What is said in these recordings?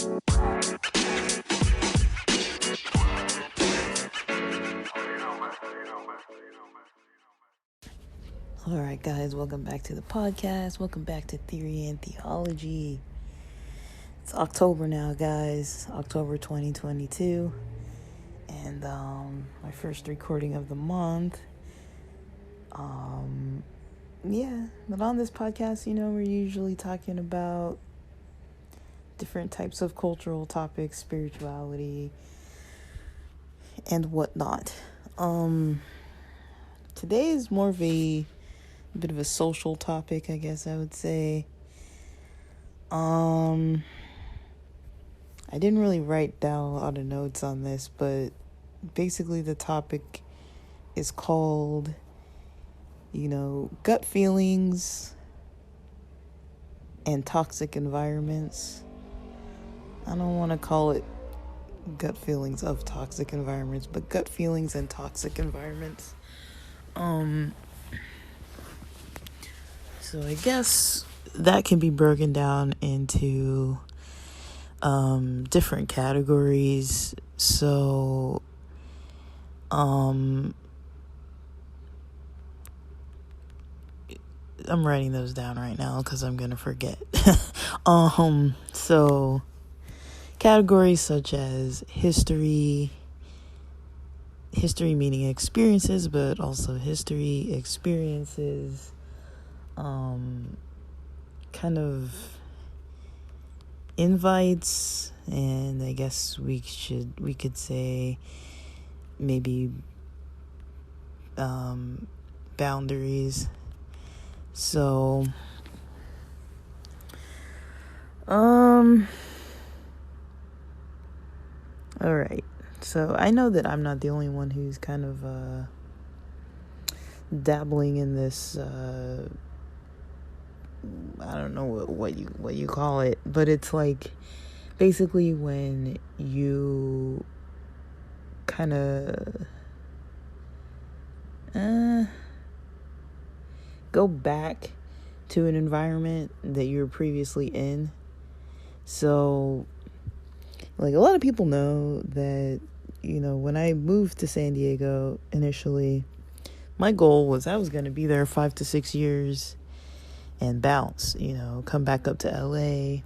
All right, guys, welcome back to the podcast. Welcome back to Theory and Theology. It's October now, guys. October 2022. And my first recording of the month. But on this podcast, we're usually talking about different types of cultural topics, spirituality, and whatnot. Today is more of a bit of a social topic, I guess I would say. I didn't really write down a lot of notes on this, but basically the topic is called, gut feelings and toxic environments. I don't want to call it gut feelings of toxic environments, but gut feelings and toxic environments. So I guess that can be broken down into different categories. So I'm writing those down right now because I'm gonna forget. So categories such as history meaning experiences, but also history, experiences, kind of invites, and I guess we could say maybe boundaries. So all right. So I know that I'm not the only one who's kind of dabbling in this I don't know what you call it, but it's like basically when you kind of go back to an environment that you were previously in. So like a lot of people know that, when I moved to San Diego initially, my goal was I was going to be there 5 to 6 years and bounce, come back up to LA.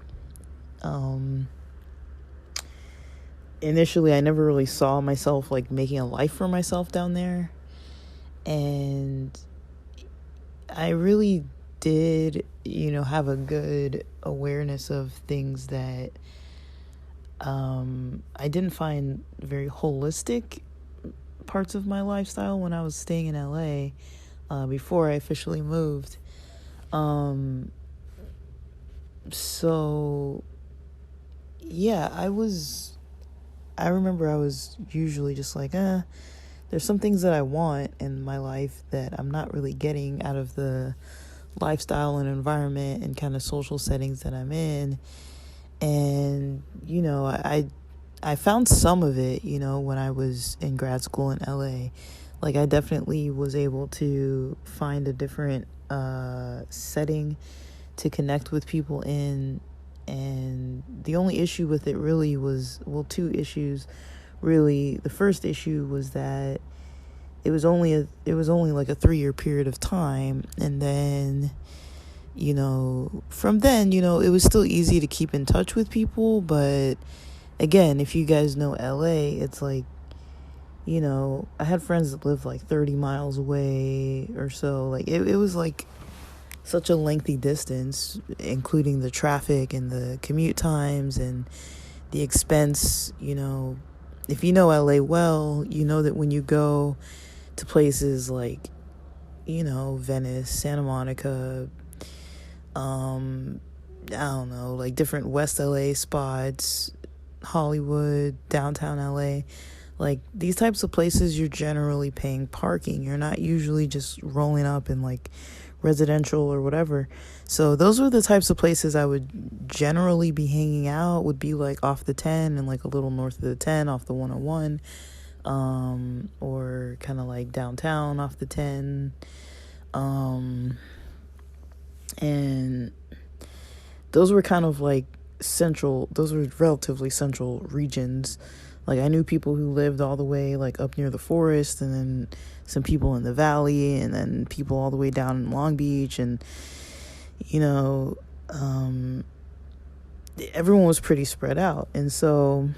Initially, I never really saw myself like making a life for myself down there. And I really did, have a good awareness of things that I didn't find very holistic parts of my lifestyle when I was staying in LA before I officially moved. So yeah, I remember I was usually just like, there's some things that I want in my life that I'm not really getting out of the lifestyle and environment and kind of social settings that I'm in. And, I found some of it, when I was in grad school in LA. Like, I definitely was able to find a different setting to connect with people in. And the only issue with it really was, two issues, really. The first issue was that it was only like a 3-year period of time. And then, from then, it was still easy to keep in touch with people. But again, if you guys know LA, it's like, I had friends that lived like 30 miles away or so. Like it was like such a lengthy distance, including the traffic and the commute times and the expense. If you know LA well, you know that when you go to places like, Venice, Santa Monica, I don't know, like different West LA spots, Hollywood, downtown LA, like these types of places, you're generally paying parking. You're not usually just rolling up in like residential or whatever. So those were the types of places I would generally be hanging out, would be like off the 10 and like a little north of the 10 off the 101, or kind of like downtown off the 10. And those were kind of like those were relatively central regions. Like, I knew people who lived all the way, like, up near the forest, and then some people in the valley, and then people all the way down in Long Beach, and, you know, everyone was pretty spread out. And so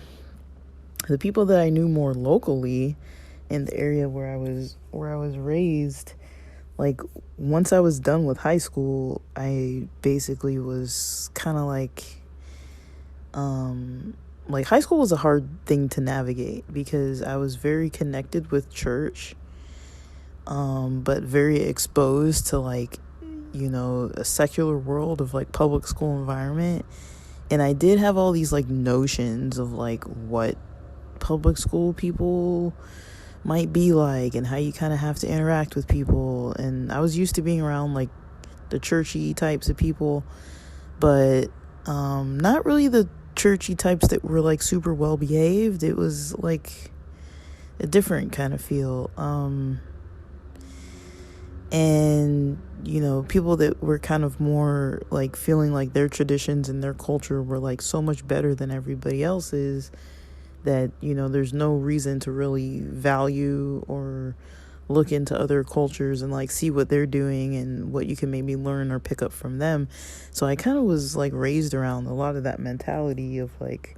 the people that I knew more locally in the area where I was raised, like, once I was done with high school, I basically was kind of like high school was a hard thing to navigate because I was very connected with church, but very exposed to, like, you know, a secular world of, like, public school environment. And I did have all these, like, notions of, like, what public school people might be like and how you kind of have to interact with people. And I was used to being around, like, the churchy types of people, but not really the churchy types that were, like, super well behaved. It was like a different kind of feel. And, you know, people that were kind of more, like, feeling like their traditions and their culture were, like, so much better than everybody else's that, you know, there's no reason to really value or look into other cultures and, like, see what they're doing and what you can maybe learn or pick up from them. So I kind of was, like, raised around a lot of that mentality of, like,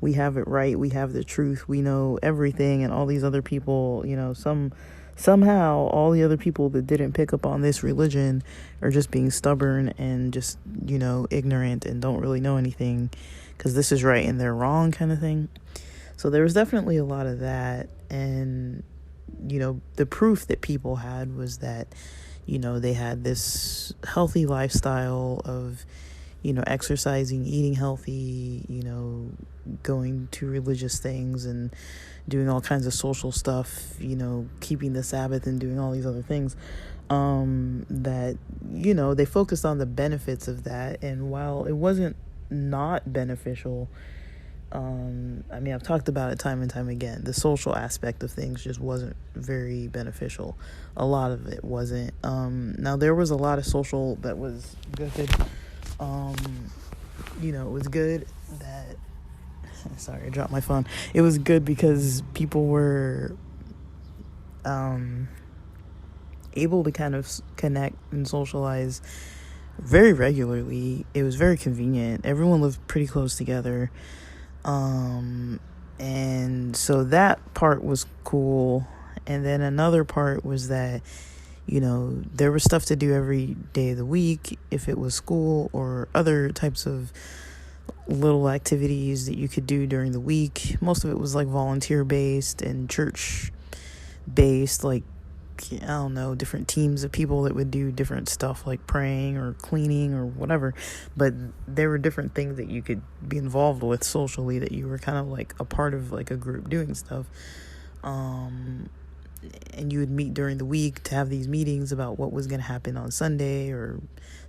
we have it right, we have the truth, we know everything, and all these other people, you know, somehow all the other people that didn't pick up on this religion are just being stubborn and just, you know, ignorant and don't really know anything because this is right and they're wrong kind of thing. So there was definitely a lot of that. And, you know, the proof that people had was that, you know, they had this healthy lifestyle of, you know, exercising, eating healthy, you know, going to religious things and doing all kinds of social stuff, you know, keeping the Sabbath and doing all these other things, that, you know, they focused on the benefits of that. And while it wasn't not beneficial, I mean, I've talked about it time and time again, the social aspect of things just wasn't very beneficial. A lot of it wasn't. Now, there was a lot of social that was good. You know, it was good that, sorry, I dropped my phone. It was good because people were able to kind of connect and socialize very regularly. It was very convenient. Everyone lived pretty close together. And so that part was cool. And then another part was that, you know, there was stuff to do every day of the week if it was school or other types of little activities that you could do during the week. Most of it was, like, volunteer based and church based, like, I don't know, different teams of people that would do different stuff like praying or cleaning or whatever. But there were different things that you could be involved with socially that you were kind of like a part of, like, a group doing stuff. And you would meet during the week to have these meetings about what was going to happen on Sunday or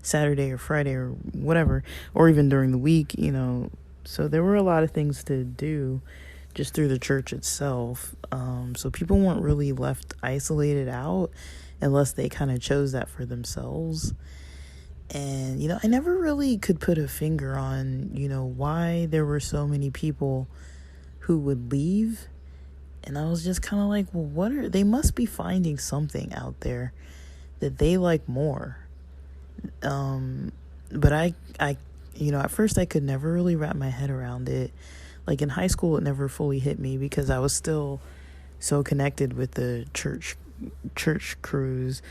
Saturday or Friday or whatever, or even during the week, you know. So there were a lot of things to do just through the church itself. So people weren't really left isolated out unless they kind of chose that for themselves. And, you know, I never really could put a finger on, you know, why there were so many people who would leave. And I was just kind of like, well, they must be finding something out there that they like more. But I, you know, at first I could never really wrap my head around it. Like, in high school, it never fully hit me because I was still so connected with the church crews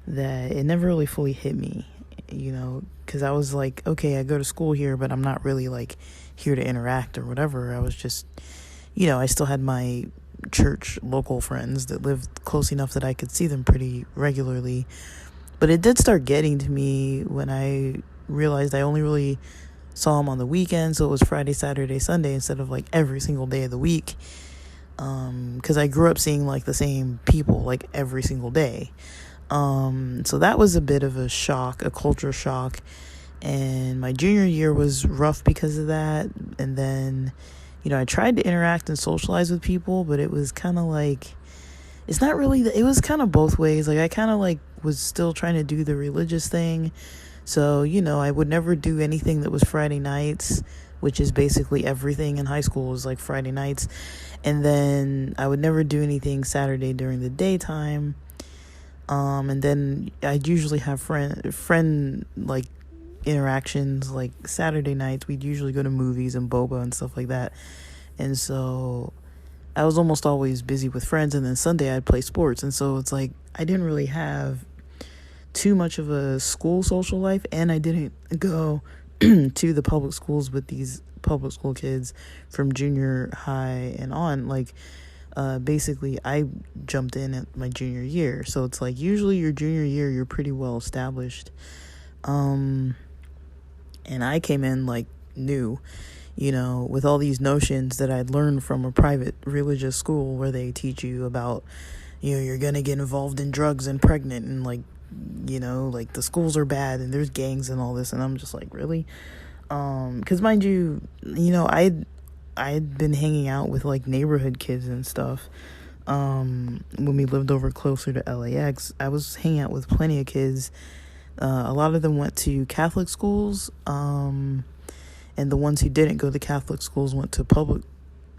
that it never really fully hit me, you know, because I was like, okay, I go to school here, but I'm not really, like, here to interact or whatever. I was just, you know, I still had my church local friends that lived close enough that I could see them pretty regularly. But it did start getting to me when I realized I only really saw them on the weekend, so it was Friday, Saturday, Sunday instead of, like, every single day of the week, because I grew up seeing, like, the same people, like, every single day. So that was a bit of a shock, a culture shock, and my junior year was rough because of that. And then, you know, I tried to interact and socialize with people, but it was kind of like, it's not really, it was kind of both ways. Like, I kind of, like, was still trying to do the religious thing. So, you know, I would never do anything that was Friday nights which is basically everything in high school was like Friday nights. And then I would never do anything Saturday during the daytime. And then I'd usually have friend like interactions like Saturday nights. We'd usually go to movies and boba and stuff like that. And so I was almost always busy with friends, and then Sunday I'd play sports. And so it's like I didn't really have too much of a school social life, and I didn't go to the public schools with these public school kids from junior high and on. Like basically I jumped in at my junior year, so it's like usually your junior year you're pretty well established, and I came in like new, with all these notions that I'd learned from a private religious school where they teach you about, you're gonna get involved in drugs and pregnant, and like the schools are bad and there's gangs and all this. And I'm just like, really? Because mind you, I'd been hanging out with like neighborhood kids and stuff. When we lived over closer to LAX, I was hanging out with plenty of kids. A lot of them went to Catholic schools, and the ones who didn't go to Catholic schools went to public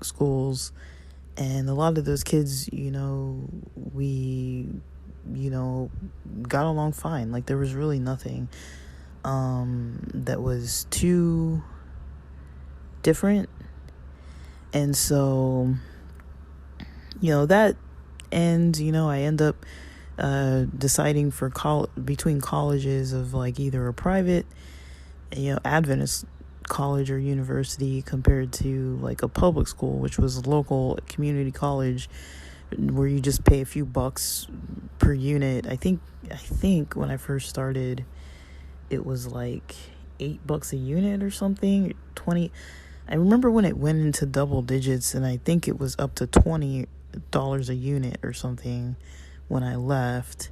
schools. And a lot of those kids, we, got along fine. Like there was really nothing that was too different. And so, that ends, I end up deciding for between colleges of like either a private, Adventist college or university compared to like a public school, which was a local community college where you just pay a few bucks per unit. I think when I first started it was like $8 a unit or something, 20. I remember when it went into double digits, and I think it was up to $20 a unit or something when I left.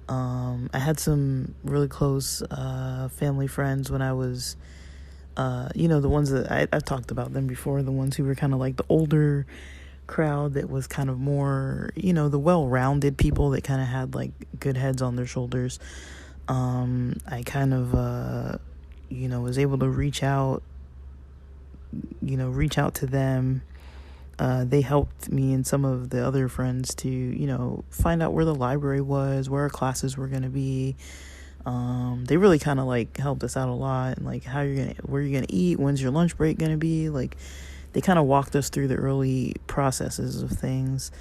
I had some really close family friends when I was the ones that I've talked about them before, the ones who were kind of like the older crowd that was kind of more, the well-rounded people that kind of had like good heads on their shoulders. I kind of, was able to reach out to them. They helped me and some of the other friends to, find out where the library was, where our classes were going to be. They really kind of like helped us out a lot, and like where you're gonna eat, when's your lunch break gonna be. Like they kind of walked us through the early processes of things,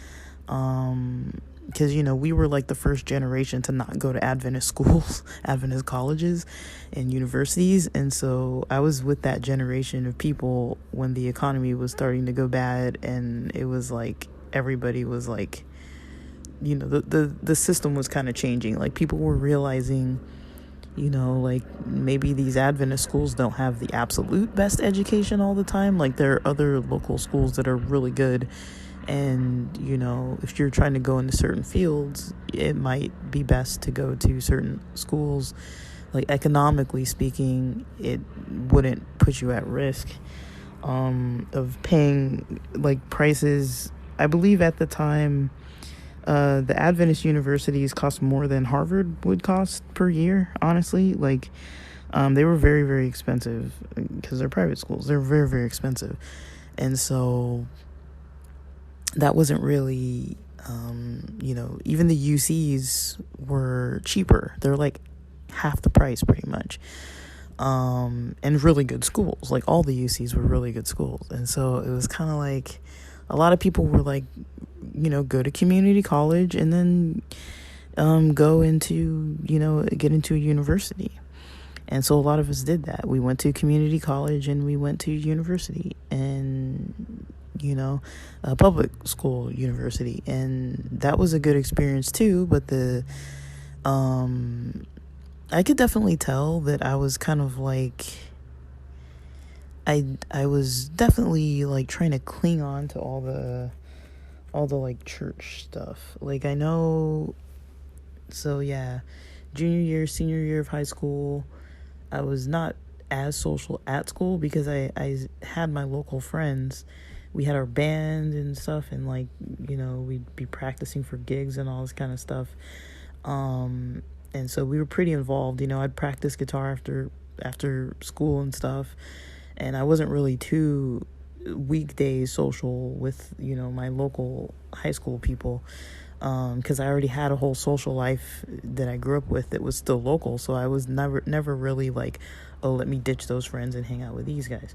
because we were like the first generation to not go to Adventist schools, Adventist colleges and universities. And so I was with that generation of people when the economy was starting to go bad, and it was like everybody was like, the system was kind of changing. Like people were realizing, like maybe these Adventist schools don't have the absolute best education all the time. Like there are other local schools that are really good. And, if you're trying to go into certain fields, it might be best to go to certain schools. Like economically speaking, it wouldn't put you at risk of paying like prices. I believe at the time, the Adventist universities cost more than Harvard would cost per year, honestly. Like, they were very, very expensive because they're private schools. They're very, very expensive. And so that wasn't really, even the UCs were cheaper. They're like half the price pretty much. And really good schools. Like all the UCs were really good schools. And so it was kind of like a lot of people were like, go to community college and then go into, get into a university. And so a lot of us did that. We went to community college and we went to university, and, a public school university. And that was a good experience too. But I could definitely tell that I was kind of like, I was definitely like trying to cling on to all the like church stuff. Like I know, so yeah, junior year, senior year of high school, I was not as social at school because I had my local friends. We had our band and stuff, and like, we'd be practicing for gigs and all this kind of stuff. And so we were pretty involved. I'd practice guitar after school and stuff. And I wasn't really too weekday social with, my local high school people, because I already had a whole social life that I grew up with that was still local. So I was never really like, oh, let me ditch those friends and hang out with these guys.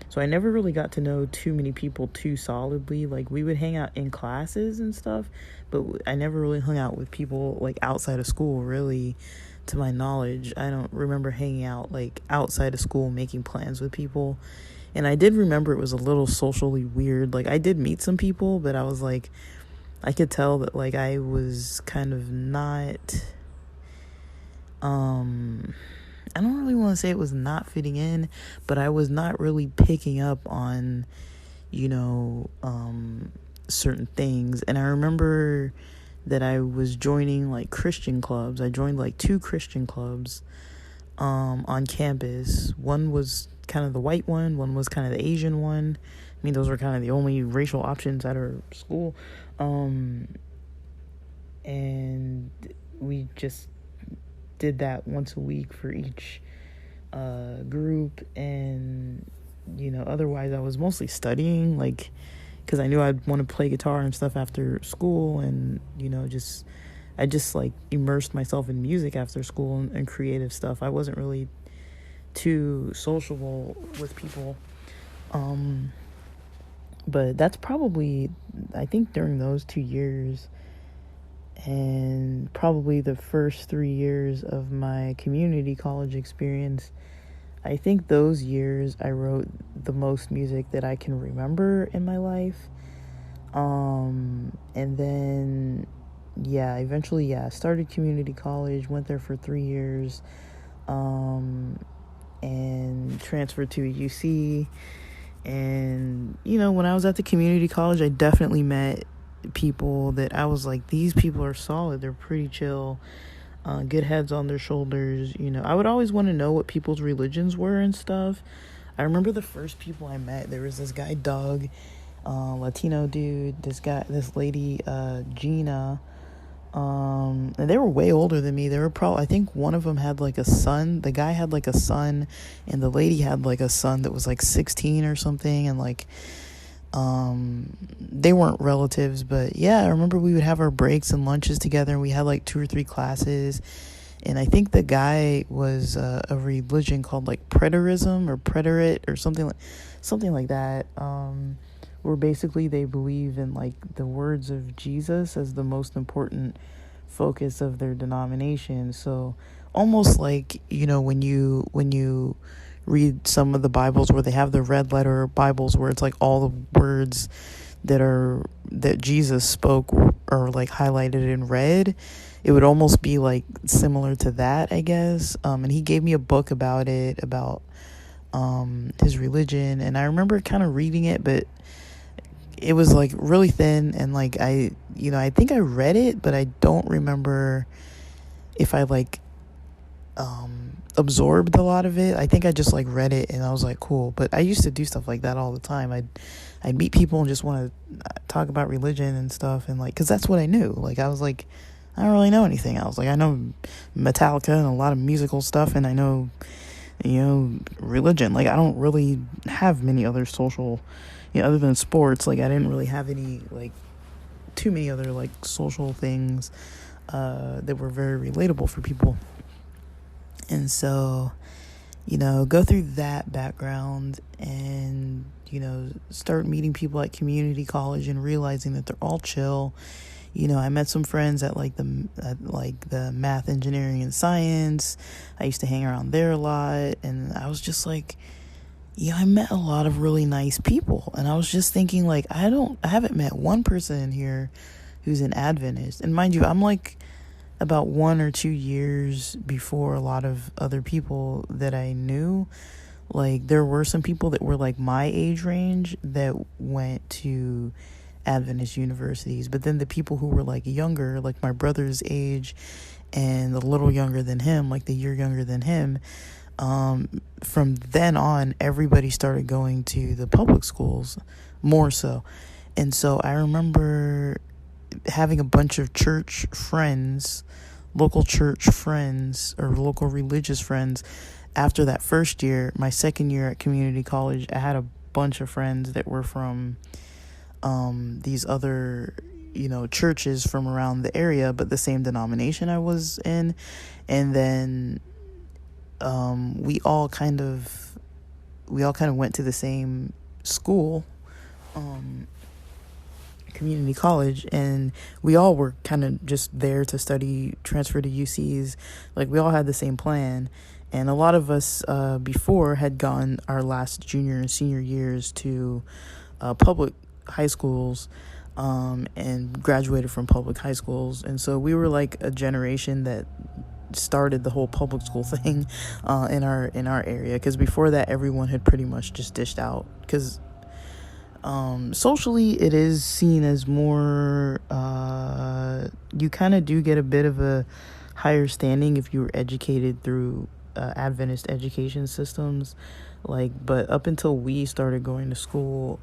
So I never really got to know too many people too solidly. Like, we would hang out in classes and stuff, but I never really hung out with people like outside of school, really, to my knowledge. I don't remember hanging out like outside of school, making plans with people. And I did remember it was a little socially weird. Like, I did meet some people, but I was like, I could tell that like I was kind of not, I don't really want to say it was not fitting in, but I was not really picking up on, certain things. And I remember that I was joining like Christian clubs. I joined like 2 Christian clubs on campus. One was kind of the white one was kind of the Asian one. I mean, those were kind of the only racial options at our school. And we just did that once a week for each group. And otherwise I was mostly studying, like, because I knew I'd want to play guitar and stuff after school. And I just like immersed myself in music after school and creative stuff. I wasn't really too sociable with people. But that's probably, I think, during those 2 years, and probably the first 3 years of my community college experience, I think those years I wrote the most music that I can remember in my life. And then, eventually, started community college, went there for 3 years, and transferred to UC. And, when I was at the community college, I definitely met people that I was like, these people are solid. They're pretty chill, good heads on their shoulders. I would always want to know what people's religions were and stuff. I remember the first people I met, there was this guy, Doug, Latino dude, this lady, Gina. And they were way older than me. They were I think one of them had like a son. The guy had like a son, and the lady had like a son that was like 16 or something. And like, they weren't relatives, but I remember we would have our breaks and lunches together, and we had like 2 or 3 classes. And I think the guy was a religion called like preterism or preterite or something like that. Where basically they believe in like the words of Jesus as the most important focus of their denomination. So almost like, when you read some of the Bibles where they have the red letter Bibles where it's like all the words that Jesus spoke are like highlighted in red, it would almost be like similar to that, I guess. And he gave me a book about his religion, and I remember kind of reading it, but it was like really thin, and like I think I read it, but I don't remember if I like absorbed a lot of it. I think I just like read it and I was like, cool. But I used to do stuff like that all the time. I'd meet people and just want to talk about religion and stuff, and like, because that's what I knew. Like, I was like, I don't really know anything else. Like, I know Metallica and a lot of musical stuff, and I know religion. Like, I don't really have many other social, other than sports. Like, I didn't really have any like too many other like social things that were very relatable for people. And so, go through that background and, start meeting people at community college and realizing that they're all chill. I met some friends at the math, engineering, and science. I used to hang around there a lot, and I was just like, I met a lot of really nice people. And I was just thinking, like, I haven't met one person in here who's an Adventist. And mind you, I'm like about 1 or 2 years before a lot of other people that I knew. Like, there were some people that were like my age range that went to Adventist universities, but then the people who were like younger, like my brother's age and a little younger than him, like the year younger than him, from then on, everybody started going to the public schools more so. And so I remember having a bunch of church friends, local church friends or local religious friends after that first year, my second year at community college, I had a bunch of friends that were from these other, churches from around the area, but the same denomination I was in. And then we all kind of went to the same school, community college, and we all were kind of just there to study, transfer to UCs. Like, we all had the same plan. And a lot of us before had gone our last junior and senior years to public high schools, and graduated from public high schools. And so we were like a generation that started the whole public school thing in our area, because before that everyone had pretty much just dished out, because socially it is seen as more, you kind of do get a bit of a higher standing if you were educated through Adventist education systems, but up until we started going to school,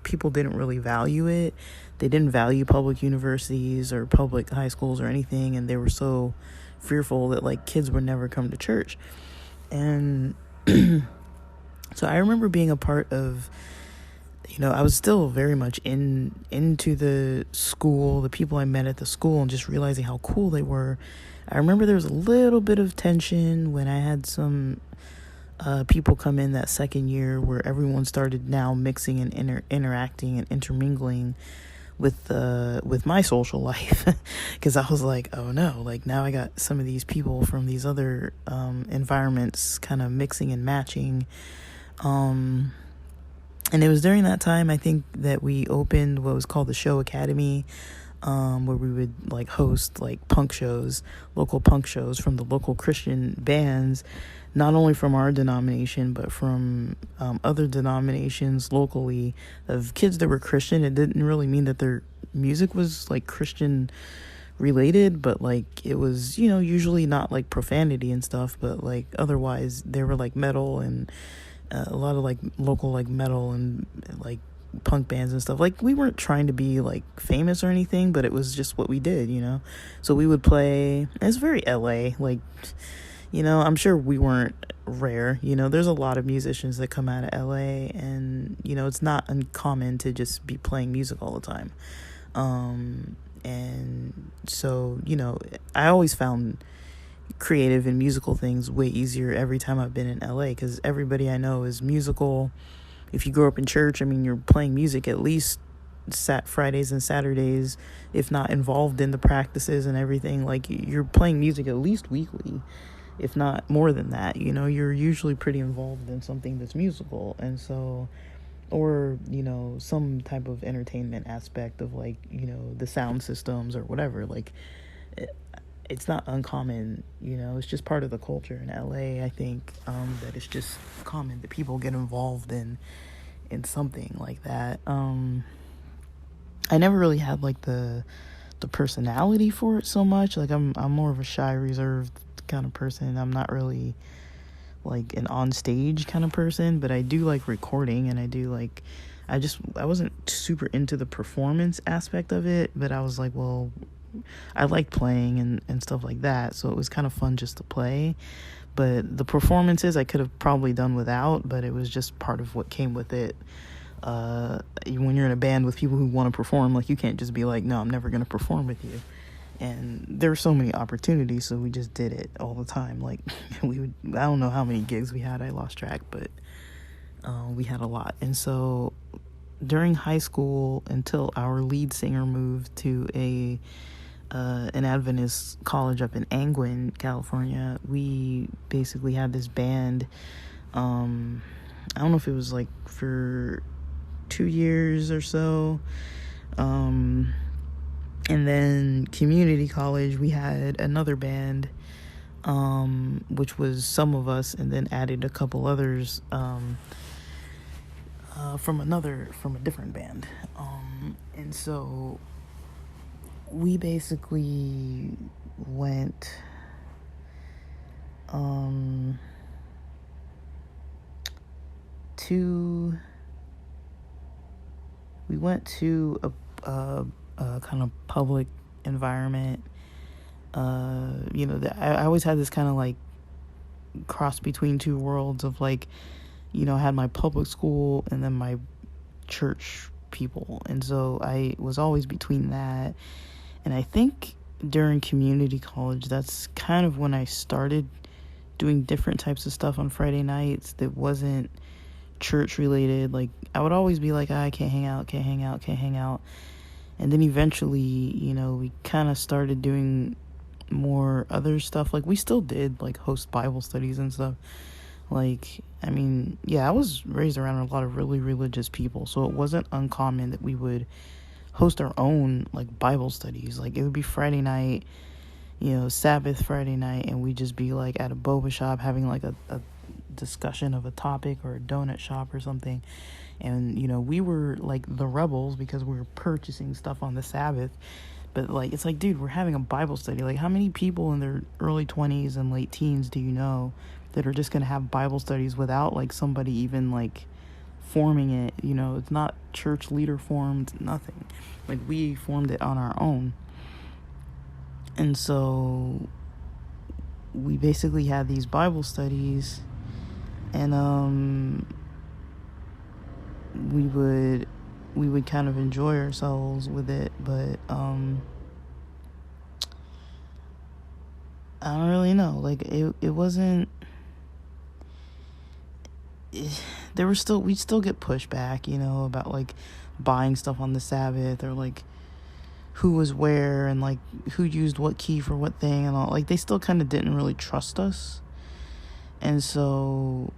people didn't really value it. They didn't value public universities or public high schools or anything, and they were so fearful that kids would never come to church. And so I remember being a part of, I was still very much into the school, the people I met at the school, and just realizing how cool they were. I remember there was a little bit of tension when I had some people come in that second year, where everyone started now mixing and interacting and intermingling with my social life, because I was like, oh no, now I got some of these people from these other environments kind of mixing and matching. And it was during that time, I think, that we opened what was called the Show Academy, where we would host punk shows, local punk shows from the local Christian bands, not only from our denomination, but from other denominations locally, of kids that were Christian. It didn't really mean that their music was Christian related, but it was, usually not profanity and stuff, but otherwise they were metal, and a lot of local metal and punk bands and stuff. We weren't trying to be famous or anything, but it was just what we did, so we would play. It's very LA, I'm sure we weren't rare. There's a lot of musicians that come out of LA, and it's not uncommon to just be playing music all the time. And so I always found creative and musical things way easier every time I've been in LA, because everybody I know is musical. If you grew up in church, you're playing music at least Fridays and Saturdays, if not involved in the practices and everything. You're playing music at least weekly, if not more than that. You're usually pretty involved in something that's musical. And so, or some type of entertainment aspect of the sound systems or whatever. It's not uncommon, it's just part of the culture in LA. I think that it's just common that people get involved in something like that. I never really had the personality for it so much. I'm more of a shy, reserved kind of person. I'm not really an on stage kind of person, but I do recording, and I do I wasn't super into the performance aspect of it, but I was well, I liked playing and stuff like that, so it was kind of fun just to play. But the performances I could have probably done without, but it was just part of what came with it. When you're in a band with people who want to perform, you can't just be no, I'm never going to perform with you. And there were so many opportunities, so we just did it all the time. I don't know how many gigs we had, I lost track, but we had a lot. And so during high school, until our lead singer moved to an Adventist college up in Angwin, California, we basically had this band. I don't know if it was for 2 years or so. And then community college, we had another band, which was some of us, and then added a couple others from a different band. And so we basically went to a kind of public environment. I always had this kind of cross between two worlds of like, I had my public school and then my church people. And so I was always between that. And I think during community college, that's kind of when I started doing different types of stuff on Friday nights that wasn't church related. Like, I would always be like, I can't hang out. And then eventually, we kind of started doing more other stuff. Like, we still did like host Bible studies and stuff. Like, I mean, yeah, I was raised around a lot of really religious people, so it wasn't uncommon that we would host our own like Bible studies. Like, it would be Friday night, Sabbath Friday night, and we'd just be like at a boba shop having like a discussion of a topic, or a donut shop or something. And we were like the rebels because we were purchasing stuff on the Sabbath. But like, it's like, dude, we're having a Bible study. Like, how many people in their early 20s and late teens do you know that are just gonna have Bible studies without like somebody even like forming it? It's not church leader formed, nothing. Like, we formed it on our own. And so we basically had these Bible studies, and we would kind of enjoy ourselves with it, but I don't really know. Like, it wasn't. We'd still get pushback, about like buying stuff on the Sabbath, or like who was where and like who used what key for what thing and all. Like, they still kind of didn't really trust us. And so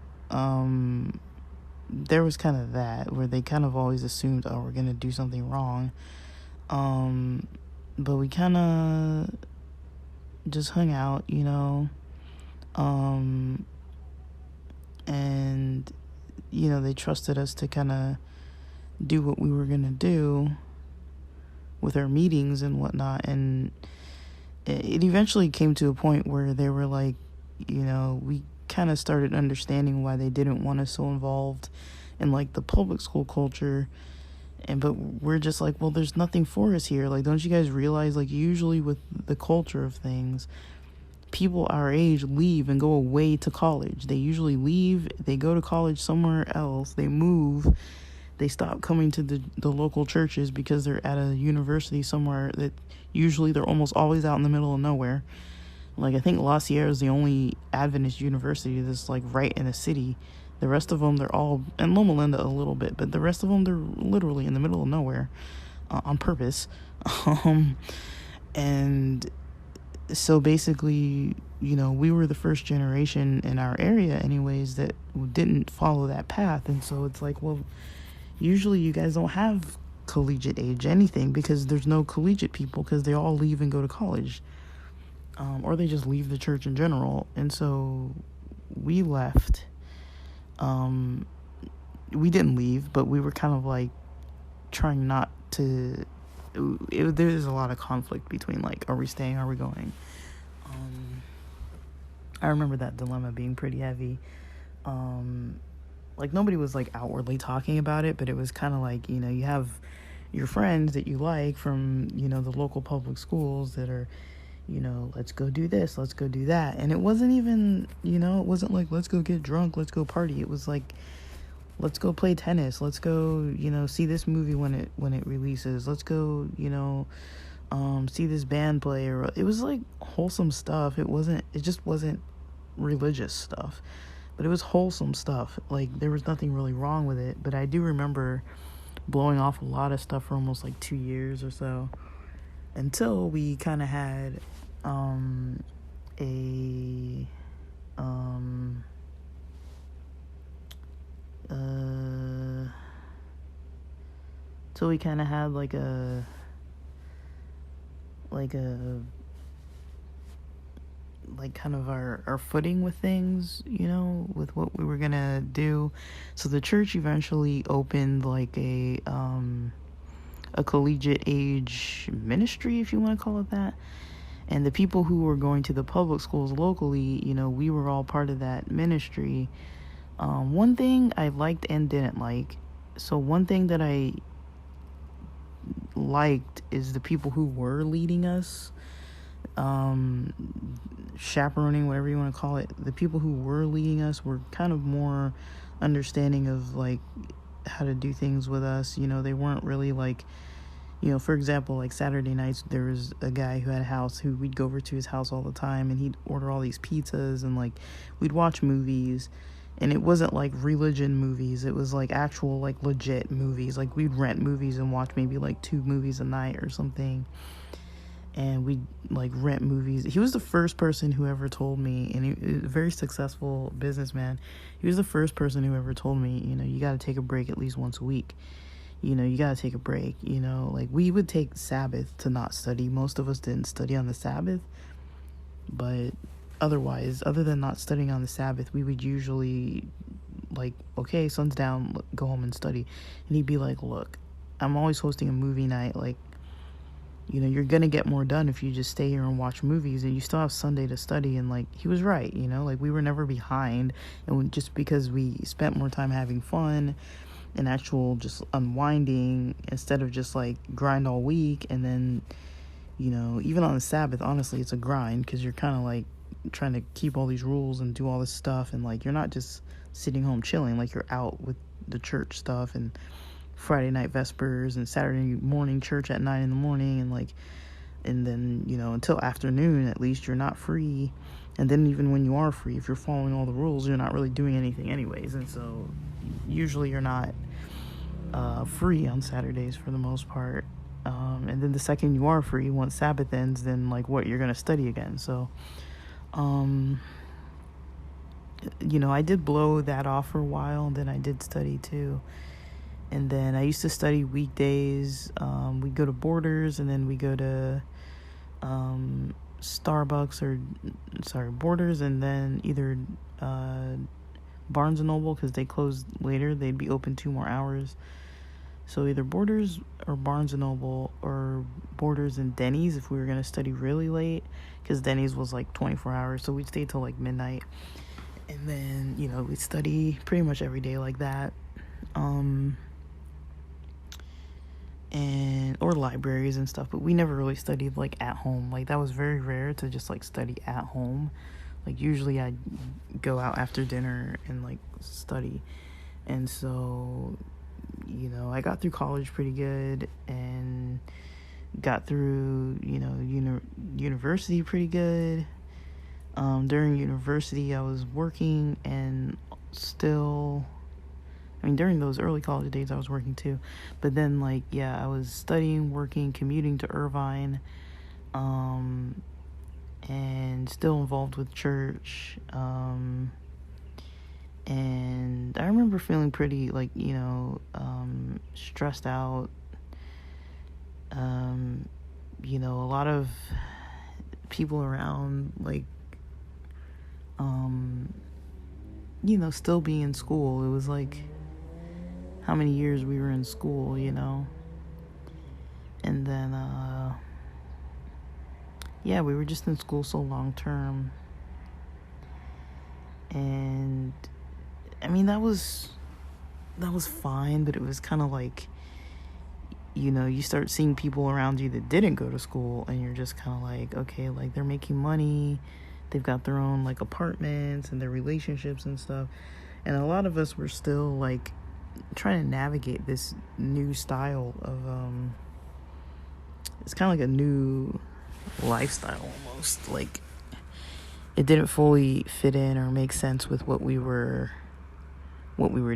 there was kind of that, where they kind of always assumed, oh, we're gonna do something wrong. But we kind of just hung out, and they trusted us to kind of do what we were gonna do with our meetings and whatnot. And it eventually came to a point where they were like, we kind of started understanding why they didn't want us so involved in like the public school culture. But we're just like, well, there's nothing for us here. Like, don't you guys realize, like, usually with the culture of things, people our age leave and go away to college. They usually leave, they go to college somewhere else, they move, they stop coming to the local churches because they're at a university somewhere that usually they're almost always out in the middle of nowhere. Like, I think La Sierra is the only Adventist university that's like right in a city. The rest of them, they're all, and Loma Linda a little bit, but the rest of them, they're literally in the middle of nowhere on purpose. And so basically, we were the first generation in our area anyways that didn't follow that path. And so it's like, well, usually you guys don't have collegiate age anything because there's no collegiate people, because they all leave and go to college, or they just leave the church in general. And so we left. We didn't leave, but we were kind of like trying not to. There's a lot of conflict between like, are we staying, are we going? I remember that dilemma being pretty heavy. Like, nobody was like outwardly talking about it, but it was kind of like, you have your friends that you like from, the local public schools that are, let's go do this, let's go do that. And it wasn't even, it wasn't like, let's go get drunk, let's go party. It was like, let's go play tennis, let's go, see this movie when it releases, let's go, see this band play. Or it was like wholesome stuff. It just wasn't religious stuff, but it was wholesome stuff. Like, there was nothing really wrong with it. But I do remember blowing off a lot of stuff for almost like 2 years or so, until we kind of had till we kind of had like a kind of our footing with things, with what we were gonna do. So the church eventually opened like a collegiate age ministry, if you want to call it that. And the people who were going to the public schools locally, we were all part of that ministry. One thing I liked and didn't like. So one thing that I liked is the people who were leading us. chaperoning, whatever you want to call it, the people who were leading us were kind of more understanding of like how to do things with us. You know, they weren't really like, you know, for example, like Saturday nights, there was a guy who had a house who we'd go over to his house all the time, and he'd order all these pizzas, and like we'd watch movies. And it wasn't like religion movies, it was like actual like legit movies. Like we'd rent movies and watch maybe like 2 movies a night or something. And we'd like rent movies. He was the first person who ever told me, and he was a very successful businessman. He was the first person who ever told me, you know, you got to take a break at least once a week. You know, you got to take a break. You know, like we would take Sabbath to not study. Most of us didn't study on the Sabbath, but otherwise, other than not studying on the Sabbath, we would usually like, okay, sun's down, go home and study. And he'd be like, look, I'm always hosting a movie night, like, you know, you're gonna get more done if you just stay here and watch movies, and you still have Sunday to study. And like, he was right, you know, like we were never behind. And just because we spent more time having fun and actual just unwinding, instead of just like grind all week. And then, you know, even on the Sabbath, honestly, it's a grind, because you're kind of like trying to keep all these rules and do all this stuff, and like you're not just sitting home chilling, like you're out with the church stuff, and Friday night vespers and Saturday morning church at 9 a.m, and like, and then, you know, until afternoon at least you're not free. And then even when you are free, if you're following all the rules, you're not really doing anything anyways. And so usually you're not free on Saturdays for the most part. And then the second you are free, once Sabbath ends, then like what, you're gonna study again. So you know, I did blow that off for a while, and then I did study too. And then I used to study weekdays. We'd go to Borders, and then we go to Borders, and then either Barnes & Noble, because they closed later. They'd be open 2 more hours. So either Borders or Barnes & Noble, or Borders and Denny's if we were going to study really late, because Denny's was like 24 hours. So we'd stay till like midnight. And then, you know, we'd study pretty much every day like that. And or libraries and stuff, but we never really studied like at home. Like that was very rare to just like study at home. Like usually I'd go out after dinner and like study. And so, you know, I got through college pretty good, and got through, you know, university pretty good. During university I was working, and still, I mean, during those early college days, I was working too. But then, like, yeah, I was studying, working, commuting to Irvine, and still involved with church. And I remember feeling pretty, like, you know, stressed out. You know, a lot of people around, like, you know, still being in school. It was like, how many years we were in school, you know. And then yeah, we were just in school so long term. And I mean, that was fine, but it was kind of like, you know, you start seeing people around you that didn't go to school, and you're just kind of like, okay, like they're making money, they've got their own like apartments and their relationships and stuff. And a lot of us were still like trying to navigate this new style of it's kind of like a new lifestyle almost. Like it didn't fully fit in or make sense with what we were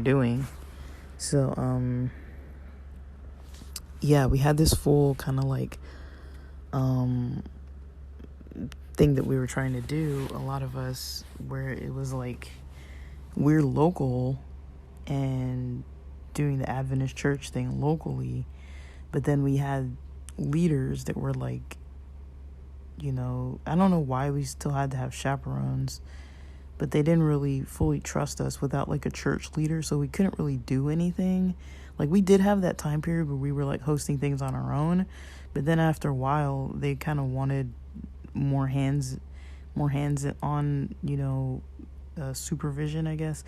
doing. So yeah, we had this full kind of like thing that we were trying to do, a lot of us, where it was like we're local and doing the Adventist church thing locally, but then we had leaders that were like, you know, I don't know why we still had to have chaperones, but they didn't really fully trust us without like a church leader, so we couldn't really do anything. Like we did have that time period where we were like hosting things on our own, but then after a while they kind of wanted more hands on, you know, supervision, I guess.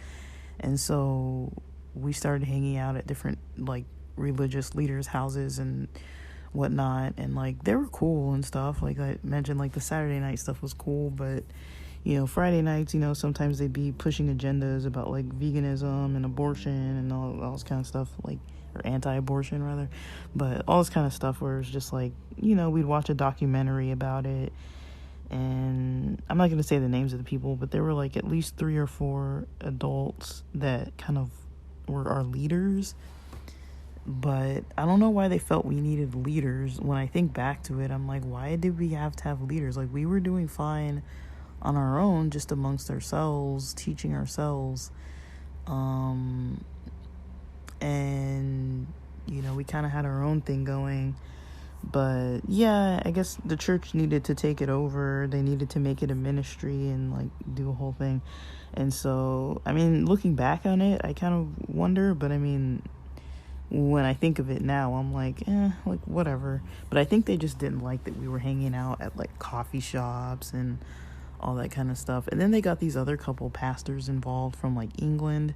And so we started hanging out at different like religious leaders' houses, and whatnot, and like they were cool and stuff. Like I mentioned, like the Saturday night stuff was cool, but Friday nights, sometimes they'd be pushing agendas about like veganism and abortion and all this kind of stuff, like, or anti-abortion rather, but all this kind of stuff where it's just like, we'd watch a documentary about it, and I'm not going to say the names of the people, but there were like at least 3 or 4 adults that kind of were our leaders. But I don't know why they felt we needed leaders. When I think back to it, I'm like, why did we have to have leaders? Like, we were doing fine on our own, just amongst ourselves, teaching ourselves. And, we kind of had our own thing going. But, yeah, I guess the church needed to take it over. They needed to make it a ministry and, like, do a whole thing. And so, I mean, looking back on it, I kind of wonder, but I mean, when I think of it now, I'm like, like, whatever. But I think they just didn't like that we were hanging out at, like, coffee shops and all that kind of stuff. And then they got these other couple pastors involved from, like, England,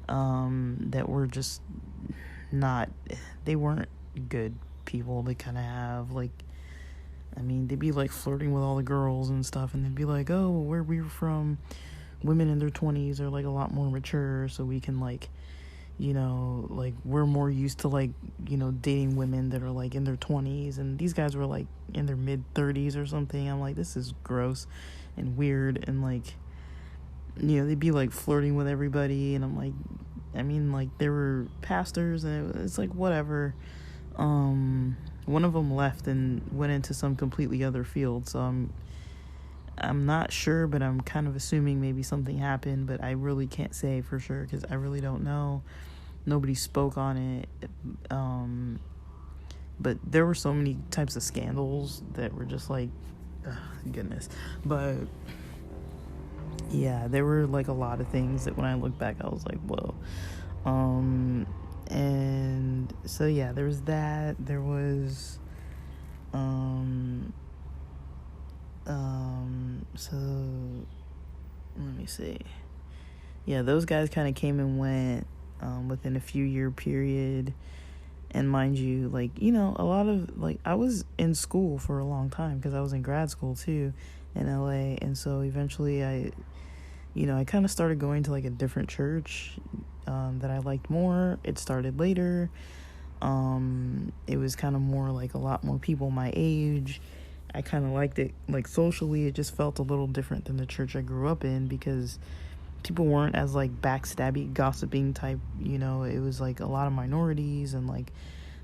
that were just they weren't good people. They kind of have, like, I mean, they'd be, like, flirting with all the girls and stuff, and they'd be like, oh, where we were from, women in their 20s are, like, a lot more mature, so we can, like, like, we're more used to, like, dating women that are, like, in their 20s, and these guys were, like, in their mid-30s or something. I'm like, this is gross and weird, and, like, they'd be, like, flirting with everybody, and I'm like, I mean, like, they were pastors, and it's like, whatever. One of them left and went into some completely other field, so I'm not sure, but I'm kind of assuming maybe something happened, but I really can't say for sure because I really don't know. Nobody spoke on it. But there were so many types of scandals that were just like, goodness. But yeah, there were like a lot of things that when I look back, I was like, whoa. And so yeah, there was that. There was, so let me see. Yeah, those guys kind of came and went within a few year period. And mind you, like, a lot of, like, I was in school for a long time because I was in grad school too in LA. And so eventually I kind of started going to like a different church that I liked more. It started later. It was kind of more like a lot more people my age. I kind of liked it, like, socially. It just felt a little different than the church I grew up in because people weren't as, like, backstabby, gossiping type, It was, like, a lot of minorities and, like,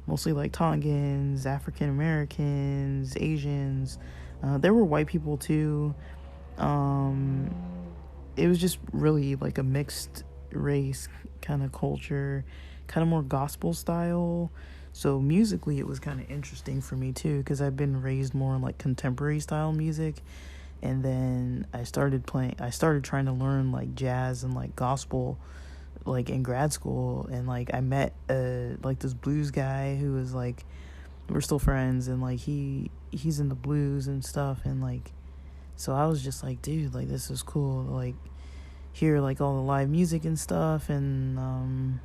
mostly, like, Tongans, African Americans, Asians. There were white people, too. It was just really, like, a mixed race kind of culture, kind of more gospel style. So musically, it was kind of interesting for me, too, because I've been raised more in, like, contemporary style music. And then I started trying to learn, like, jazz and, like, gospel, like, in grad school. And, like, I met, like, this blues guy who was, like, we're still friends. And, like, he's in the blues and stuff. And, like, so I was just like, dude, like, this is cool. Like, hear, like, all the live music and stuff. And,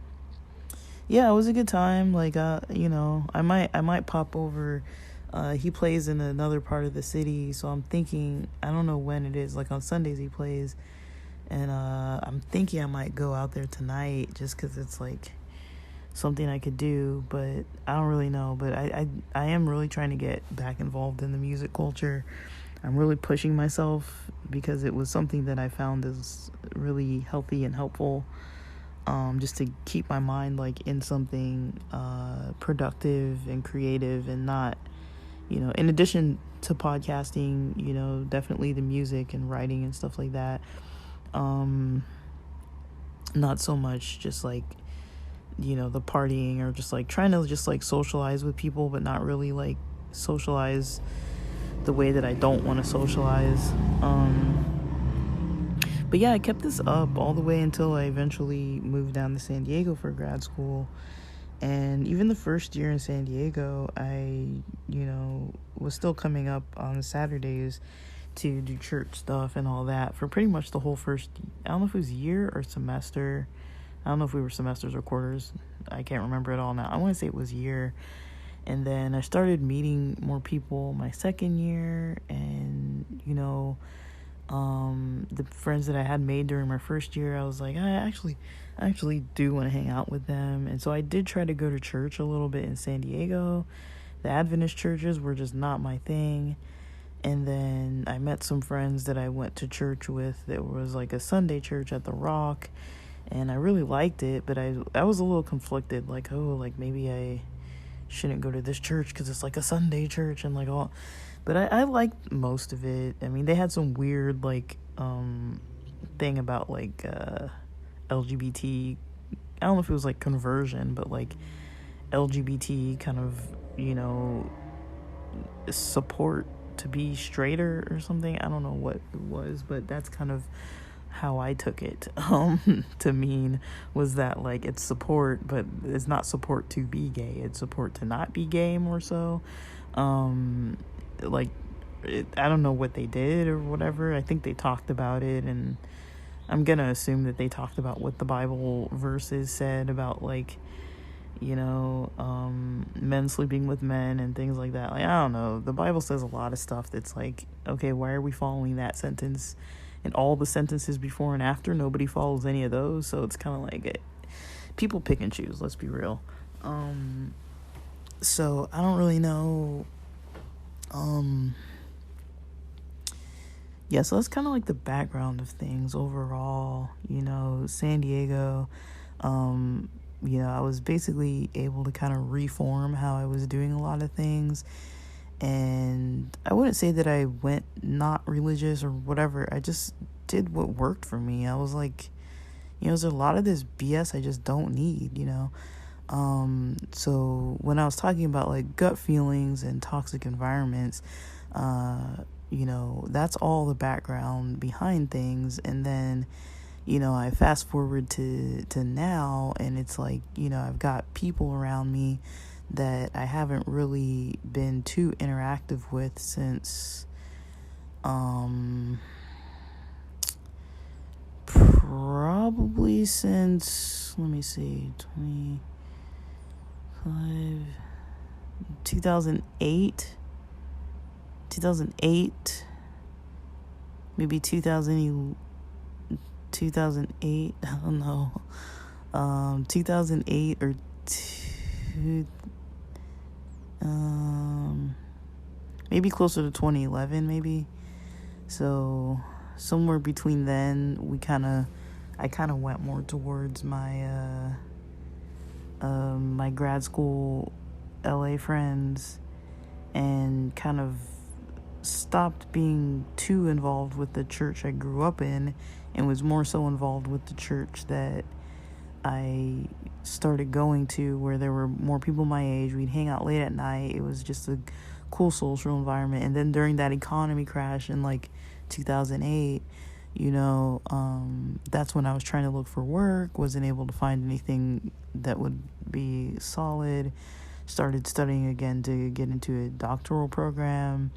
yeah, it was a good time. Like, I might pop over. He plays in another part of the city, so I'm thinking, I don't know when it is, like on Sundays he plays, and I'm thinking I might go out there tonight just because it's like something I could do, but I don't really know. But I am really trying to get back involved in the music culture. I'm really pushing myself because it was something that I found is really healthy and helpful. Just to keep my mind, like, in something productive and creative, and not, in addition to podcasting, definitely the music and writing and stuff like that. Not so much just like, the partying or just like trying to just like socialize with people, but not really like socialize the way that I don't want to socialize. But yeah, I kept this up all the way until I eventually moved down to San Diego for grad school. And even the first year in San Diego, I, was still coming up on Saturdays to do church stuff and all that for pretty much the whole first, I don't know if it was year or semester. I don't know if we were semesters or quarters. I can't remember it all now. I want to say it was year. And then I started meeting more people my second year, and the friends that I had made during my first year, I was like, I actually do want to hang out with them. And so I did try to go to church a little bit in San Diego. The Adventist churches were just not my thing. And then I met some friends that I went to church with that was like a Sunday church at the Rock, and I really liked it, but I was a little conflicted, like, oh, like maybe I shouldn't go to this church because it's like a Sunday church and like all. But I liked most of it. I mean, they had some weird like thing about like LGBT. I don't know if it was like conversion, but like LGBT kind of, support to be straighter or something. I don't know what it was, but that's kind of how I took it to mean, was that like it's support, but it's not support to be gay, it's support to not be gay, more so. Like I don't know what they did or whatever. I think they talked about it, and I'm gonna assume that they talked about what the Bible verses said about like men sleeping with men and things like that. Like, I don't know, the Bible says a lot of stuff that's like, okay, why are we following that sentence? And all the sentences before and after, nobody follows any of those. So it's kind of like people pick and choose, let's be real. So I don't really know. Yeah, so that's kind of like the background of things overall. San Diego, I was basically able to kind of reform how I was doing a lot of things. And I wouldn't say that I went not religious or whatever. I just did what worked for me. I was like, there's a lot of this BS I just don't need, So when I was talking about like gut feelings and toxic environments, that's all the background behind things. And then I fast forward to now, and it's like, I've got people around me that I haven't really been too interactive with since probably since, let me see, 2008, maybe 2008, I don't know, 2008 or maybe closer to 2011, maybe. So somewhere between then, I kind of went more towards my my grad school LA friends, and kind of stopped being too involved with the church I grew up in, and was more so involved with the church that I started going to, where there were more people my age. We'd hang out late at night. It was just a cool social environment. And then during that economy crash in like 2008, that's when I was trying to look for work, wasn't able to find anything that would be solid. Started studying again to get into a doctoral program.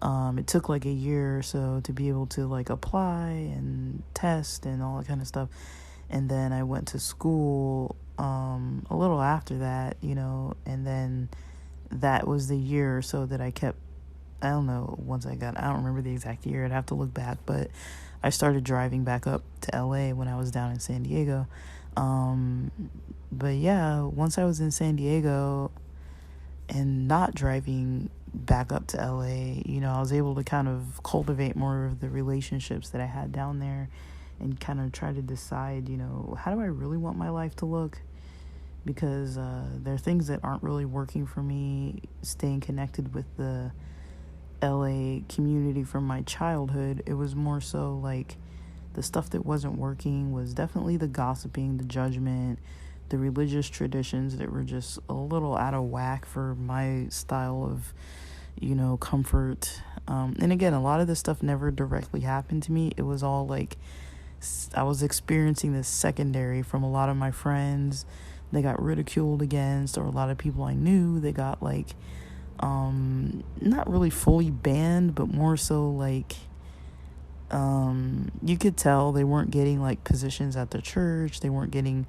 It took like a year or so to be able to like apply and test and all that kind of stuff. And then I went to school a little after that, and then that was the year or so that I kept, I don't know, I don't remember the exact year, I'd have to look back, but I started driving back up to LA when I was down in San Diego. But yeah, once I was in San Diego and not driving back up to LA, I was able to kind of cultivate more of the relationships that I had down there, and kind of try to decide, how do I really want my life to look? Because there are things that aren't really working for me. Staying connected with the LA community from my childhood, it was more so like the stuff that wasn't working was definitely the gossiping, the judgment, the religious traditions that were just a little out of whack for my style of, comfort. And again, a lot of this stuff never directly happened to me. It was all like, I was experiencing this secondary from a lot of my friends. They got ridiculed against, or a lot of people I knew, they got like, not really fully banned, but more so like, you could tell they weren't getting like positions at the church. They weren't getting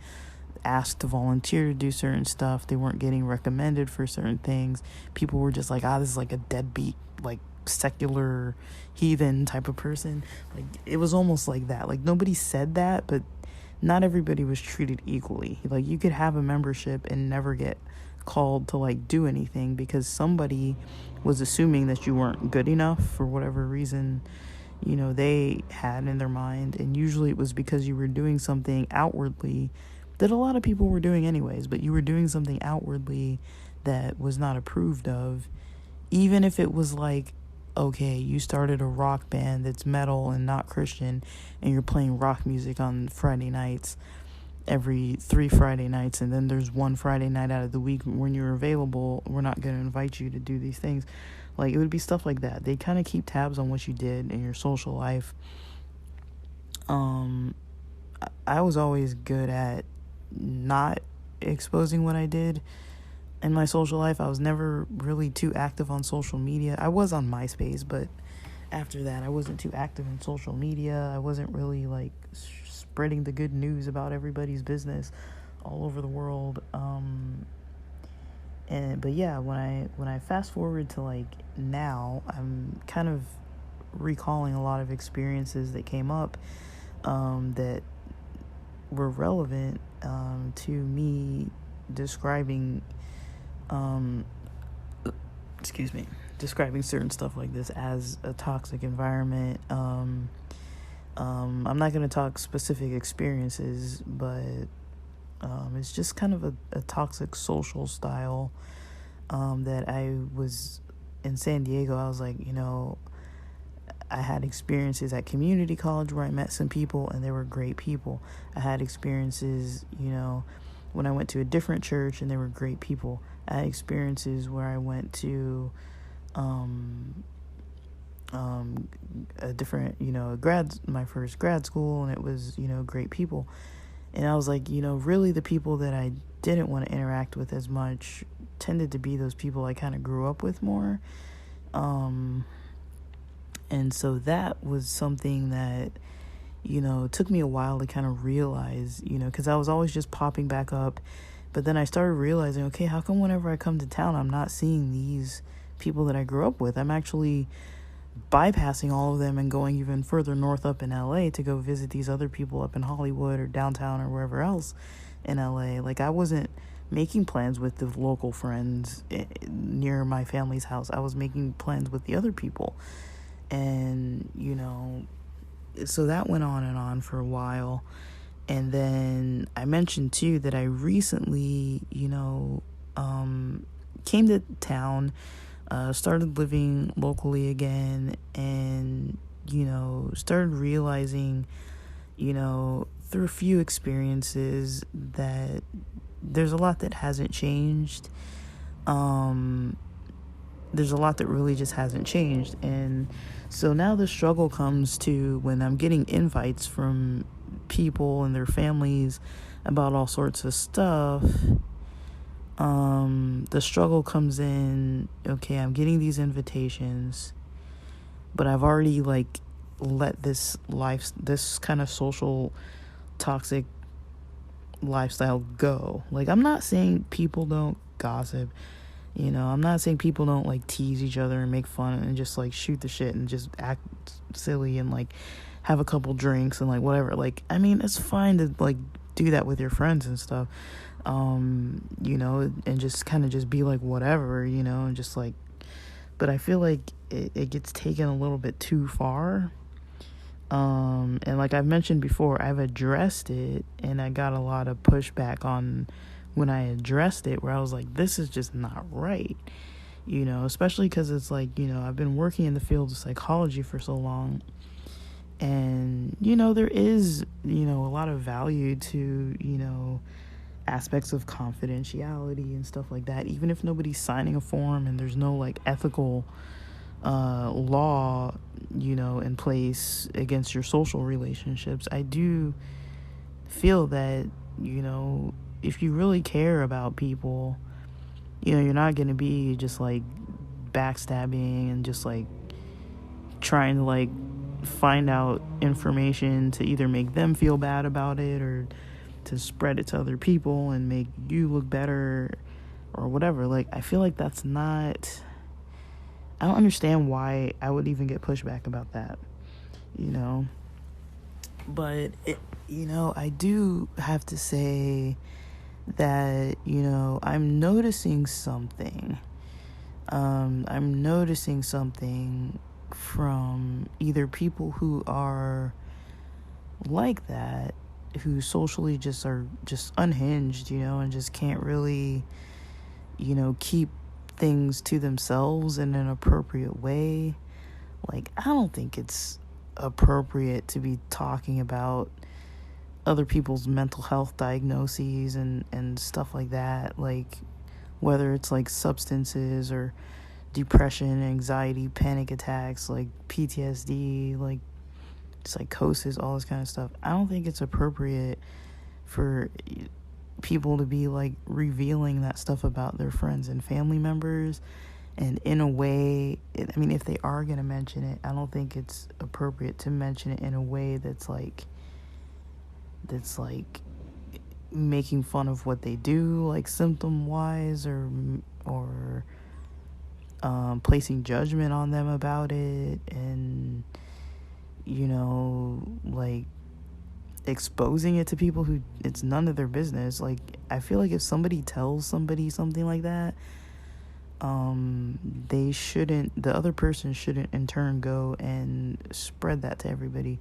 asked to volunteer to do certain stuff. They weren't getting recommended for certain things. People were just like, this is like a deadbeat, like secular heathen type of person. Like, it was almost like that. Like, nobody said that, but not everybody was treated equally. Like, you could have a membership and never get called to like do anything because somebody was assuming that you weren't good enough for whatever reason, you know, they had in their mind. And usually it was because you were doing something outwardly that a lot of people were doing anyways, but you were doing something outwardly that was not approved of. Even if it was like, okay, you started a rock band that's metal and not Christian, and you're playing rock music on Friday nights, every 3 Friday nights, and then there's one Friday night out of the week when you're available, we're not going to invite you to do these things. Like, it would be stuff like that. They kind of keep tabs on what you did in your social life. I was always good at not exposing what I did in my social life. I was never really too active on social media. I was on MySpace, but after that, I wasn't too active in social media. I wasn't really like spreading the good news about everybody's business all over the world. But yeah, when I fast forward to like now, I'm kind of recalling a lot of experiences that came up that were relevant to me describing describing certain stuff like this as a toxic environment. I'm not going to talk specific experiences, but it's just kind of a toxic social style that I was in San Diego. I was like, you know, I had experiences at community college where I met some people and they were great people. I had experiences, you know, when I went to a different church and they were great people. I had experiences where I went to a different, you know, my first grad school, and it was, you know, great people. And I was like, you know, really the people that I didn't want to interact with as much tended to be those people I kind of grew up with more. And so that was something that, you know, took me a while to kind of realize, you know, because I was always just popping back up. But then I started realizing, okay, how come whenever I come to town, I'm not seeing these people that I grew up with? I'm actually bypassing all of them and going even further north up in LA to go visit these other people up in Hollywood or downtown or wherever else in LA. Like, I wasn't making plans with the local friends near my family's house. I was making plans with the other people. And, you know, so that went on and on for a while. And then I mentioned too that I recently, you know, came to town, started living locally again, and, you know, started realizing, you know, through a few experiences that there's a lot that hasn't changed. There's a lot that really just hasn't changed. And so now the struggle comes to when I'm getting invites from people and their families about all sorts of stuff. The struggle comes in, okay, I'm getting these invitations, but I've already like let this kind of social toxic lifestyle go. Like, I'm not saying people don't gossip, you know, I'm not saying people don't like tease each other and make fun and just like shoot the shit and just act silly and like have a couple drinks and like whatever. Like, I mean, it's fine to like do that with your friends and stuff, you know, and just kind of just be like whatever, you know, and just like, but I feel like it gets taken a little bit too far. And like I've mentioned before, I've addressed it and I got a lot of pushback on when I addressed it, where I was like, this is just not right, you know, especially because it's like, you know, I've been working in the field of psychology for so long, and, you know, there is, you know, a lot of value to, you know, aspects of confidentiality and stuff like that, even if nobody's signing a form and there's no like ethical law, you know, in place against your social relationships. I do feel that, you know, if you really care about people, you know, you're not going to be just like backstabbing and just like trying to like find out information to either make them feel bad about it or to spread it to other people and make you look better or whatever. Like, I feel like that's not, I don't understand why I would even get pushback about that, you know. But I do have to say that, I'm noticing something. I'm noticing something from either people who are like that, who socially just are just unhinged, and just can't really, keep things to themselves in an appropriate way. Like, I don't think it's appropriate to be talking about other people's mental health diagnoses and stuff like that, like whether it's like substances or depression, anxiety, panic attacks, like PTSD, like psychosis, all this kind of stuff. I don't think it's appropriate for people to be like revealing that stuff about their friends and family members. And in a way, if they are going to mention it, I don't think it's appropriate to mention it in a way that's like making fun of what they do, like symptom wise, or placing judgment on them about it, and like exposing it to people who it's none of their business. Like, I feel like if somebody tells somebody something like that, the other person shouldn't in turn go and spread that to everybody.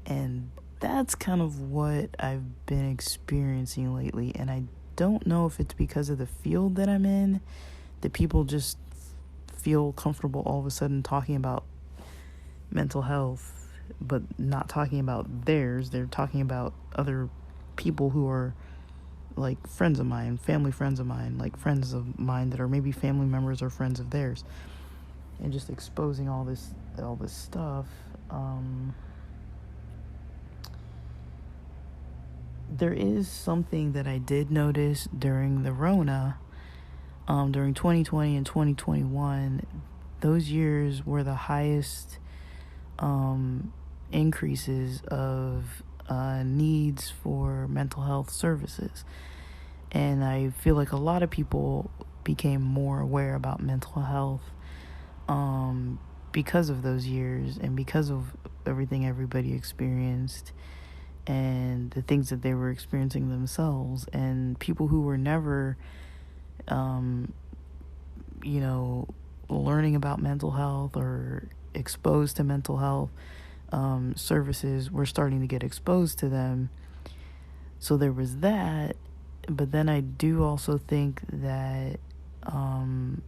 And that's kind of what I've been experiencing lately. And I don't know if it's because of the field that I'm in, that people just feel comfortable all of a sudden talking about mental health, but not talking about theirs. They're talking about other people who are like friends of mine, family friends of mine, like friends of mine that are maybe family members or friends of theirs, and just exposing all this stuff. There is something that I did notice during the Rona, during 2020 and 2021. Those years were the highest increases of needs for mental health services. And I feel like a lot of people became more aware about mental health because of those years and because of everything everybody experienced and the things that they were experiencing themselves. And people who were never, learning about mental health or exposed to mental health services were starting to get exposed to them. So there was that. But then I do also think that, and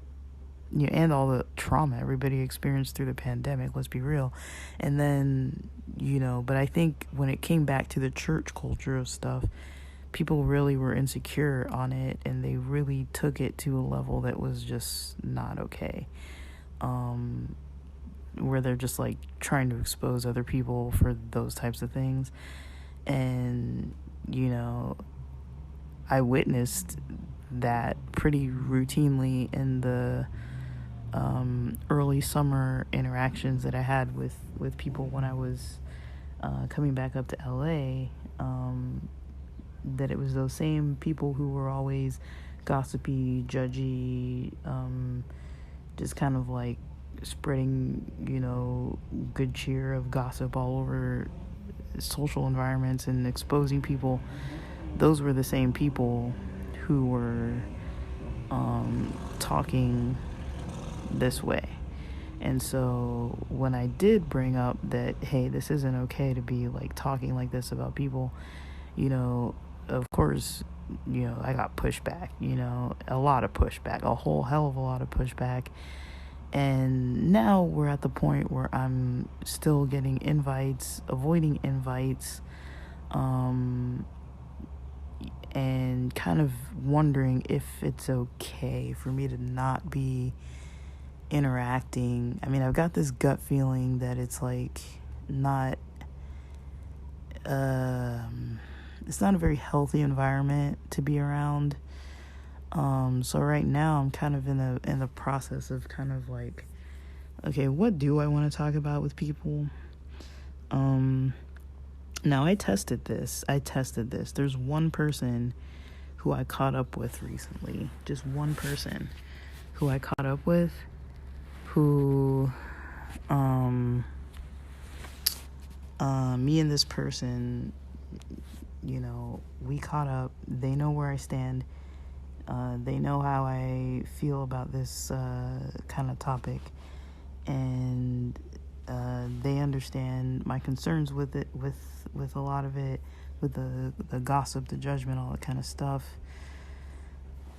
all the trauma everybody experienced through the pandemic, let's be real. And then, but I think when it came back to the church culture of stuff, people really were insecure on it, and they really took it to a level that was just not okay. Where they're just like trying to expose other people for those types of things. And, I witnessed that pretty routinely in the early summer interactions that I had with people when I was coming back up to LA, that it was those same people who were always gossipy, judgy, just kind of like spreading, good cheer of gossip all over social environments and exposing people. Those were the same people who were talking this way. And so when I did bring up that, hey, this isn't okay to be like talking like this about people, of course, I got pushback, a lot of pushback, a whole hell of a lot of pushback. And now we're at the point where I'm still getting invites, avoiding invites, and kind of wondering if it's okay for me to not be interacting. I've got this gut feeling that it's like not, it's not a very healthy environment to be around. So right now I'm kind of in the process of kind of like, okay, what do I want to talk about with people? Now, I tested this. There's one person who I caught up with recently. Just one person who I caught up with who, me and this person, we caught up. They know where I stand. They know how I feel about this kind of topic. And they understand my concerns with it, with a lot of it, with the gossip, the judgment, all that kind of stuff.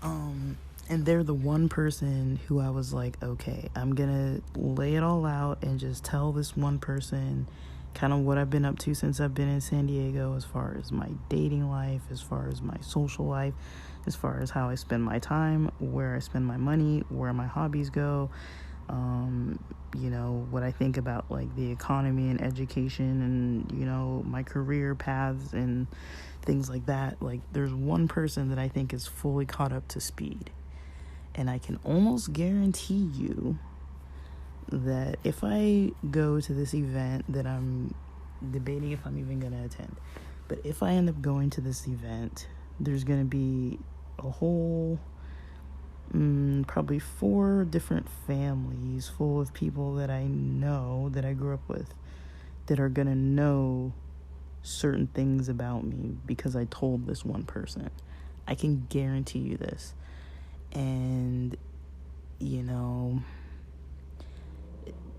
And they're the one person who I was like, okay, I'm gonna lay it all out and just tell this one person kind of what I've been up to since I've been in San Diego, as far as my dating life, as far as my social life, as far as how I spend my time, where I spend my money, where my hobbies go, what I think about like the economy and education and, my career paths and things like that. Like, there's one person that I think is fully caught up to speed. And I can almost guarantee you that if I go to this event that I'm debating if I'm even going to attend, but if I end up going to this event, there's going to be a whole probably 4 different families full of people that I know, that I grew up with, that are going to know certain things about me because I told this one person. I can guarantee you this. And,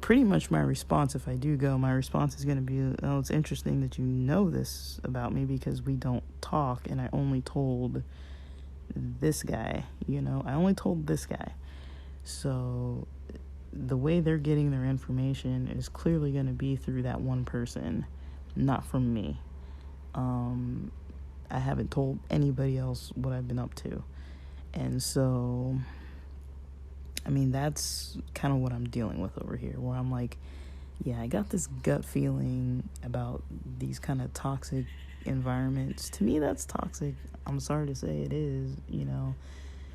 pretty much my response, if I do go, my response is going to be, oh, it's interesting that you know this about me because we don't talk, and I only told this guy, I only told this guy. So the way they're getting their information is clearly going to be through that one person, not from me. I haven't told anybody else what I've been up to. And so, that's kind of what I'm dealing with over here, where I'm like, yeah, I got this gut feeling about these kind of toxic environments. To me, that's toxic. I'm sorry to say it is,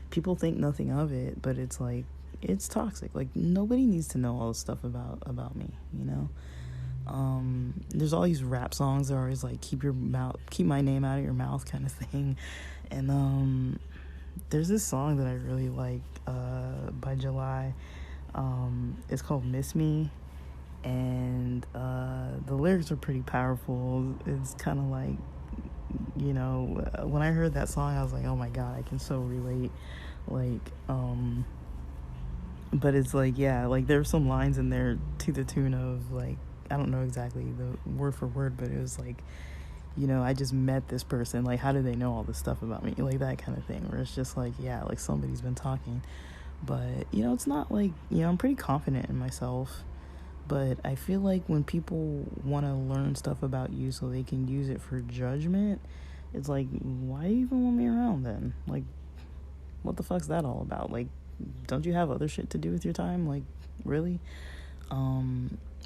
people think nothing of it, but it's like, it's toxic. Like, nobody needs to know all this stuff about me, there's all these rap songs that are always like, keep my name out of your mouth kind of thing. And there's this song that I really like by July. It's called Miss Me, and the lyrics are pretty powerful. It's kind of like, when I heard that song, I was like, oh my god, I can so relate. Like, but it's like, yeah, like there's some lines in there to the tune of like, I don't know exactly the word for word, but it was like, I just met this person, like, how do they know all this stuff about me? Like, that kind of thing, where it's just like, yeah, like somebody's been talking. But, it's not like, I'm pretty confident in myself, but I feel like when people want to learn stuff about you so they can use it for judgment, it's like, why do you even want me around then? Like, what the fuck's that all about? Like, don't you have other shit to do with your time? Like, really?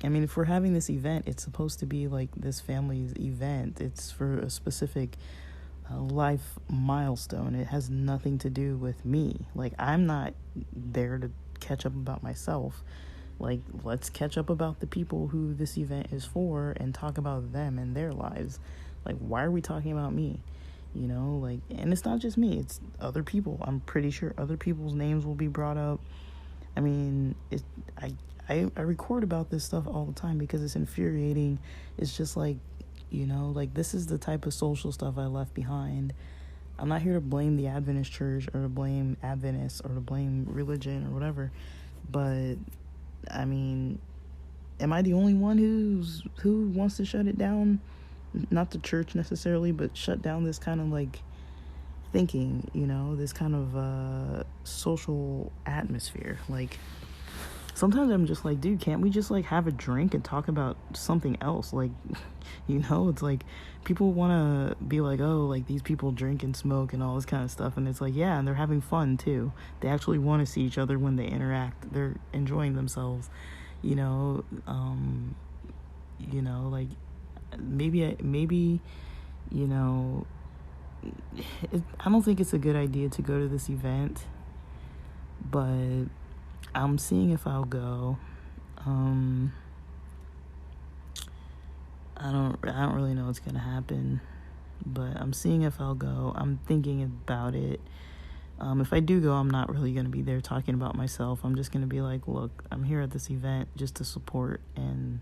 If we're having this event, it's supposed to be like this family's event. It's for a specific life milestone. It has nothing to do with me. Like, I'm not there to catch up about myself. Like, let's catch up about the people who this event is for and talk about them and their lives. Like, why are we talking about me? And it's not just me, it's other people. I'm pretty sure other people's names will be brought up. I record about this stuff all the time because it's infuriating. It's just like, like, this is the type of social stuff I left behind. I'm not here to blame the Adventist church or to blame Adventists or to blame religion or whatever. But, am I the only one who wants to shut it down? Not the church necessarily, but shut down this kind of like thinking, this kind of social atmosphere. Like, sometimes I'm just like, dude, can't we just like have a drink and talk about something else? Like, it's like people want to be like, oh, like these people drink and smoke and all this kind of stuff. And it's like, yeah, and they're having fun too. They actually want to see each other when they interact. They're enjoying themselves, like maybe, I don't think it's a good idea to go to this event, but I'm seeing if I'll go. I don't really know what's gonna happen, but I'm seeing if I'll go. I'm thinking about it. If I do go, I'm not really gonna be there talking about myself. I'm just gonna be like, look, I'm here at this event just to support, and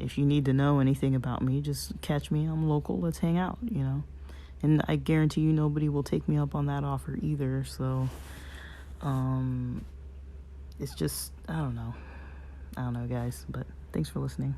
if you need to know anything about me, just catch me. I'm local. Let's hang out, you know. And I guarantee you nobody will take me up on that offer either. So it's just, I don't know, guys. But thanks for listening.